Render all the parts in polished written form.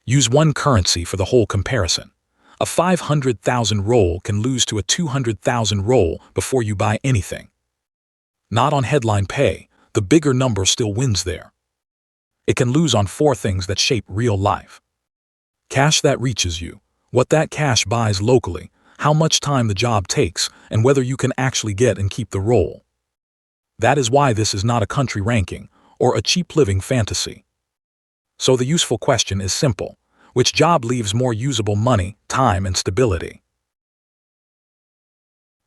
Use one currency for the whole comparison. A 500,000 roll can lose to a 200,000 roll before you buy anything. Not on headline pay, the bigger number still wins there. It can lose on four things that shape real life. Cash that reaches you, what that cash buys locally, how much time the job takes, and whether you can actually get and keep the roll. That is why this is not a country ranking or a cheap living fantasy. So the useful question is simple. Which job leaves more usable money, time, and stability?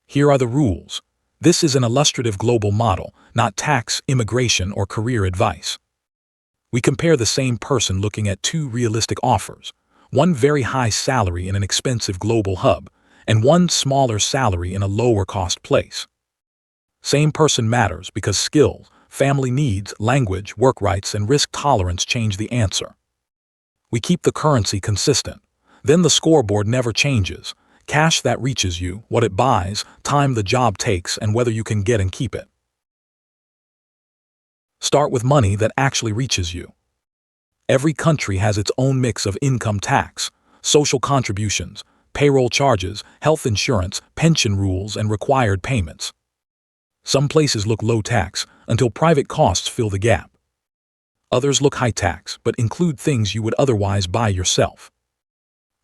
Here are the rules. This is an illustrative global model, not tax, immigration, or career advice. We compare the same person looking at two realistic offers, one very high salary in an expensive global hub, and one smaller salary in a lower-cost place. Same person matters because skills, family needs, language, work rights, and risk tolerance change the answer. We keep the currency consistent. Then the scoreboard never changes. Cash that reaches you, what it buys, time the job takes, and whether you can get and keep it. Start with money that actually reaches you. Every country has its own mix of income tax, social contributions, payroll charges, health insurance, pension rules, and required payments. Some places look low tax until private costs fill the gap. Others look high tax but include things you would otherwise buy yourself.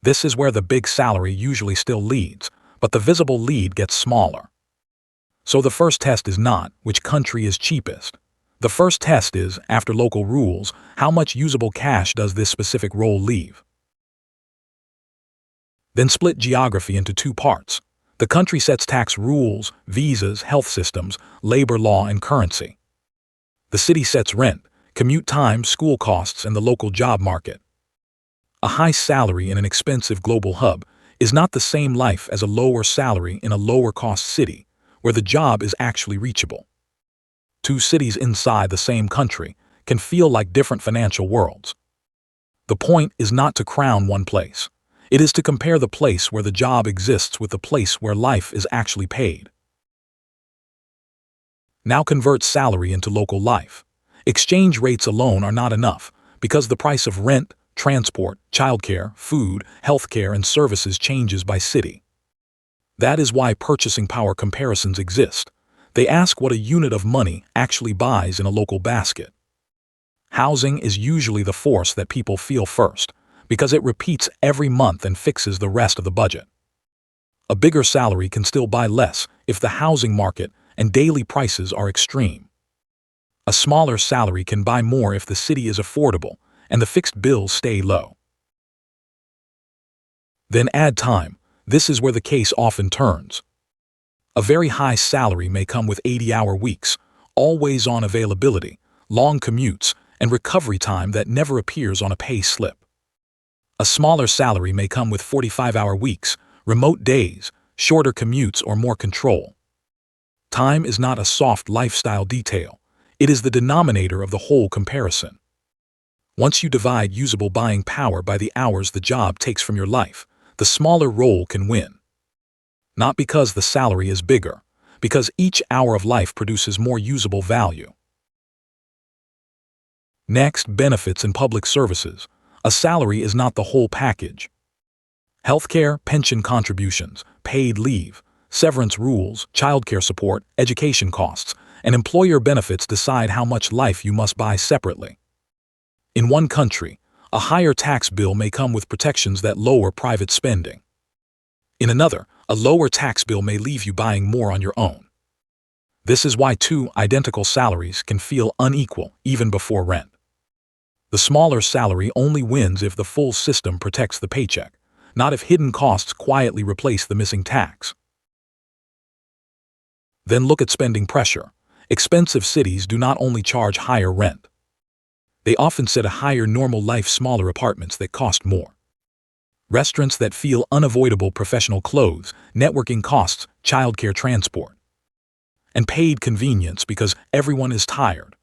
This is where the big salary usually still leads, but the visible lead gets smaller. So the first test is not which country is cheapest. The first test is, after local rules, how much usable cash does this specific role leave? Then split geography into two parts. The country sets tax rules, visas, health systems, labor law, and currency. The city sets rent, commute time, school costs, and the local job market. A high salary in an expensive global hub is not the same life as a lower salary in a lower-cost city, where the job is actually reachable. Two cities inside the same country can feel like different financial worlds. The point is not to crown one place. It is to compare the place where the job exists with the place where life is actually paid. Now convert salary into local life. Exchange rates alone are not enough because the price of rent, transport, childcare, food, healthcare, and services changes by city. That is why purchasing power comparisons exist. They ask what a unit of money actually buys in a local basket. Housing is usually the force that people feel first because it repeats every month and fixes the rest of the budget. A bigger salary can still buy less if the housing market and daily prices are extreme. A smaller salary can buy more if the city is affordable and the fixed bills stay low. Then add time. This is where the case often turns. A very high salary may come with 80-hour weeks, always-on availability, long commutes, and recovery time that never appears on a pay slip. A smaller salary may come with 45-hour weeks, remote days, shorter commutes, or more control. Time is not a soft lifestyle detail. It is the denominator of the whole comparison. Once you divide usable buying power by the hours the job takes from your life, the smaller role can win. Not because the salary is bigger, because each hour of life produces more usable value. Next, benefits and public services. A salary is not the whole package. Healthcare, pension contributions, paid leave, severance rules, childcare support, education costs, and employer benefits decide how much life you must buy separately. In one country, a higher tax bill may come with protections that lower private spending. In another, a lower tax bill may leave you buying more on your own. This is why two identical salaries can feel unequal even before rent. The smaller salary only wins if the full system protects the paycheck, not if hidden costs quietly replace the missing tax. Then look at spending pressure. Expensive cities do not only charge higher rent. They often set a higher normal life smaller apartments that cost more. Restaurants that feel unavoidable professional clothes, networking costs, childcare transport. And paid convenience because everyone is tired.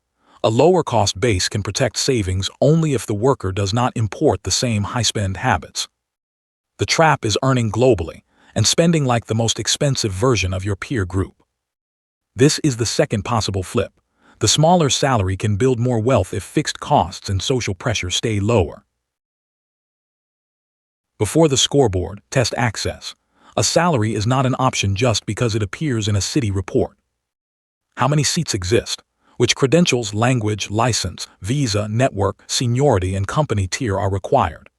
A lower cost base can protect savings only if the worker does not import the same high-spend habits. The trap is earning globally and spending like the most expensive version of your peer group. This is the second possible flip. The smaller salary can build more wealth if fixed costs and social pressure stay lower. Before the scoreboard, test access. A salary is not an option just because it appears in a city report. How many seats exist? Which credentials, language, license, visa, network, seniority, and company tier are required?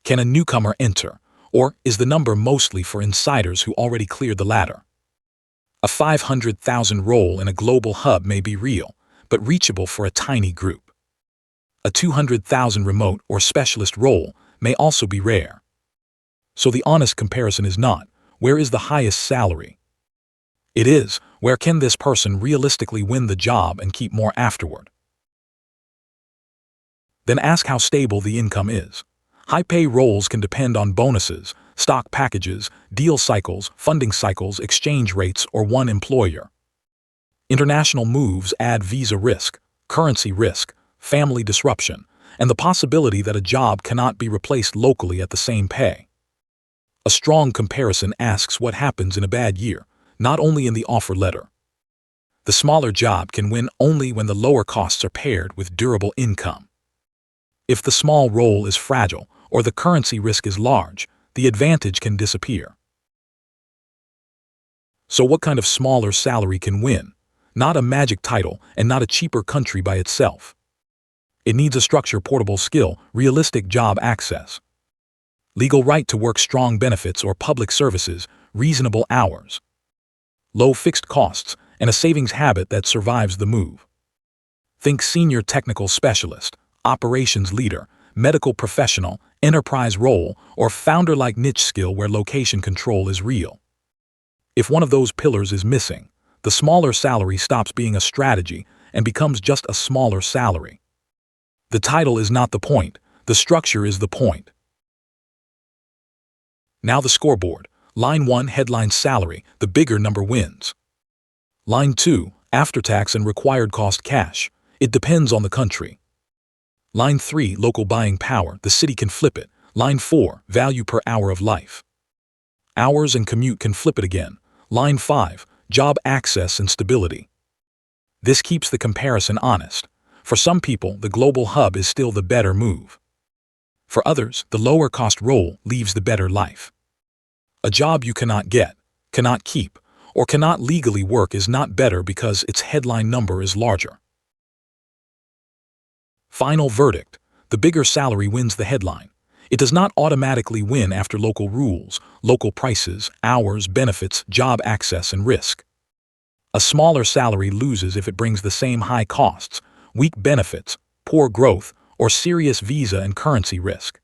Can a newcomer enter, or is the number mostly for insiders who already cleared the ladder? A 500,000 role in a global hub may be real, but reachable for a tiny group. A 200,000 remote or specialist role may also be rare. So the honest comparison is not, where is the highest salary? It is, where can this person realistically win the job and keep more afterward? Then ask how stable the income is. High-pay roles can depend on bonuses, stock packages, deal cycles, funding cycles, exchange rates, or one employer. International moves add visa risk, currency risk, family disruption, and the possibility that a job cannot be replaced locally at the same pay. A strong comparison asks what happens in a bad year, not only in the offer letter. The smaller job can win only when the lower costs are paired with durable income. If the small role is fragile or the currency risk is large, the advantage can disappear. So what kind of smaller salary can win? Not a magic title and not a cheaper country by itself. It needs a structure, portable skill, realistic job access, legal right to work, strong benefits or public services, reasonable hours, low fixed costs, and a savings habit that survives the move. Think senior technical specialist, operations leader, medical professional, enterprise role, or founder-like niche skill where location control is real. If one of those pillars is missing, the smaller salary stops being a strategy and becomes just a smaller salary. The title is not the point, the structure is the point. Now the scoreboard. Line 1, headline salary, the bigger number wins. Line 2, after-tax and required cost cash. It depends on the country. Line 3, local buying power, the city can flip it. Line 4, value per hour of life. Hours and commute can flip it again. Line 5, job access and stability. This keeps the comparison honest. For some people, the global hub is still the better move. For others, the lower-cost role leaves the better life. A job you cannot get, cannot keep, or cannot legally work is not better because its headline number is larger. Final verdict: the bigger salary wins the headline. It does not automatically win after local rules, local prices, hours, benefits, job access, and risk. A smaller salary loses if it brings the same high costs, weak benefits, poor growth, or serious visa and currency risk.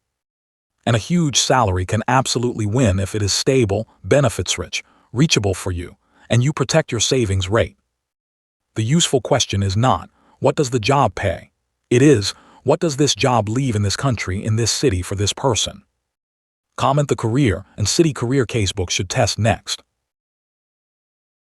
And a huge salary can absolutely win if it is stable, benefits-rich, reachable for you, and you protect your savings rate. The useful question is not, what does the job pay? It is, what does this job leave in this country, in this city for this person? Comment the career and city career casebook should test next.